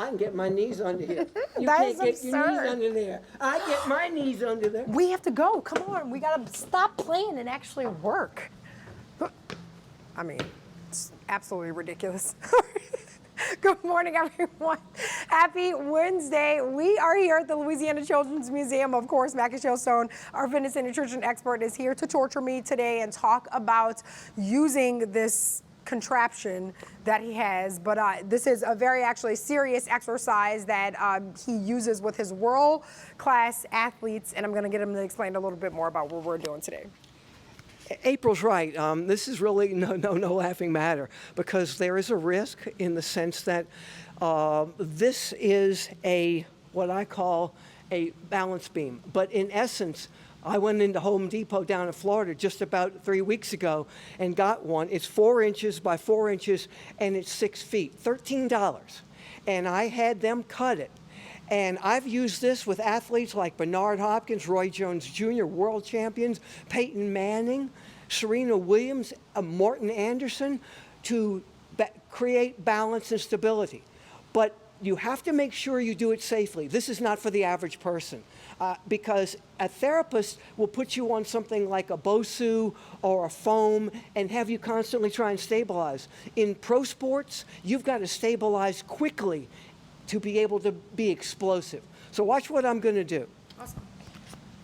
I can get my knees under here. You That can't is get your knees absurd. under there. I get my knees under there. We have to go. Come on. We got to stop playing and actually work. I mean, it's absolutely ridiculous. Good morning, everyone. Happy Wednesday. We are here at the Louisiana Children's Museum. Of course, Mackie Shellstone, our fitness and nutrition expert, is here to torture me today and talk about using this contraption that he has. But this is a very actually serious exercise that he uses with his world-class athletes, and I'm going to get him to explain a little bit more about what we're doing today. April's right. This is really no laughing matter, because there is a risk in the sense that this is what I call a balance beam. But in essence, I went into Home Depot down in Florida just about 3 weeks ago and got one. It's 4 inches by 4 inches and it's 6 feet, $13. And I had them cut it. And I've used this with athletes like Bernard Hopkins, Roy Jones Jr., world champions, Peyton Manning, Serena Williams, Morton Anderson, to create balance and stability. But you have to make sure you do it safely. This is not for the average person, because a therapist will put you on something like a BOSU or a foam and have you constantly try and stabilize. In pro sports, you've got to stabilize quickly to be able to be explosive. So watch what I'm going to do. Awesome.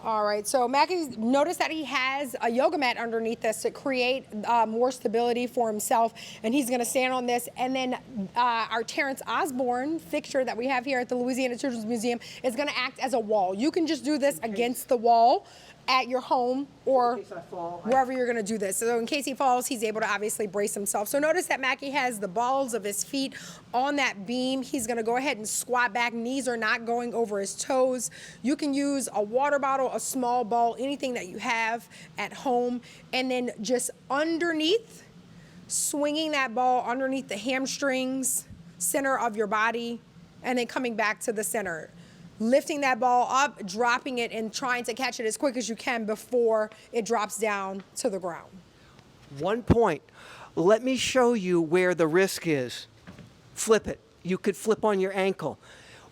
All right, so Mackie, notice that he has a yoga mat underneath this to create more stability for himself, and he's going to stand on this. And then our Terrence Osborne fixture that we have here at the Louisiana Children's Museum is going to act as a wall. You can just do this against the wall at your home or wherever you're going to do this. So in case he falls, he's able to obviously brace himself. So notice that Mackie has the balls of his feet on that beam. He's going to go ahead and squat back. Knees are not going over his toes. You can use a water bottle, a small ball, anything that you have at home, and then just underneath, swinging that ball underneath the hamstrings, center of your body, and then coming back to the center. Lifting that ball up, dropping it, and trying to catch it as quick as you can before it drops down to the ground. 1 point. Let me show you where the risk is. Flip it. You could flip on your ankle.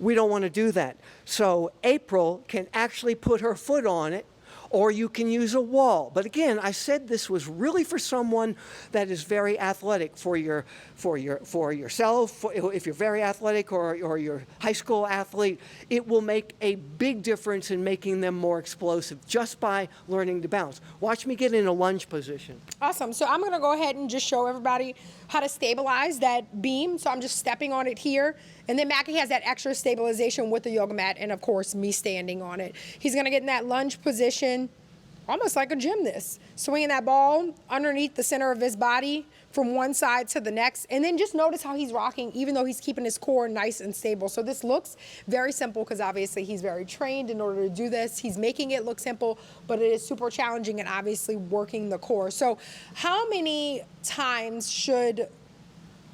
We don't want to do that. So April can actually put her foot on it, or you can use a wall. But again, I said this was really for someone that is very athletic, for yourself, if you're very athletic, or your high school athlete. It will make a big difference in making them more explosive just by learning to balance. Watch me get in a lunge position. Awesome. So I'm going to go ahead and just show everybody how to stabilize that beam. So I'm just stepping on it here. And then Mackie has that extra stabilization with the yoga mat and, of course, me standing on it. He's going to get in that lunge position, almost like a gymnast, swinging that ball underneath the center of his body from one side to the next. And then just notice how he's rocking, even though he's keeping his core nice and stable. So this looks very simple because obviously he's very trained in order to do this. He's making it look simple, but it is super challenging and obviously working the core. So how many times should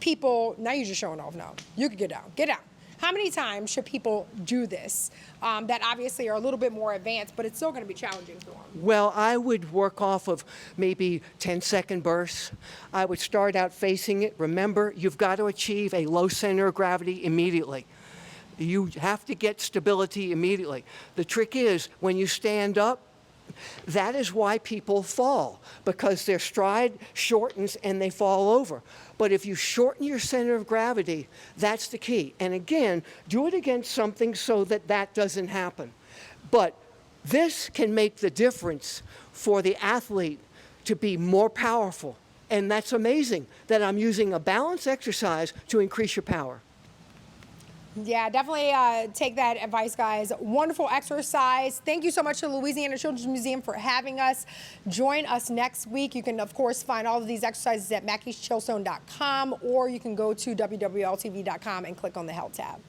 people, now you're just showing off now. You could get down. How many times should people do this that obviously are a little bit more advanced, but it's still going to be challenging for them? Well, I would work off of maybe 10-second bursts. I would start out facing it. Remember, you've got to achieve a low center of gravity immediately. You have to get stability immediately. The trick is, when you stand up, that is why people fall, because their stride shortens and they fall over. But if you shorten your center of gravity, that's the key. And again, do it against something so that that doesn't happen. But this can make the difference for the athlete to be more powerful. And that's amazing that I'm using a balance exercise to increase your power. Yeah, definitely take that advice, guys. Wonderful exercise. Thank you so much to the Louisiana Children's Museum for having us. Join us next week. You can, of course, find all of these exercises at mackieshillstone.com, or you can go to wwltv.com and click on the Health tab.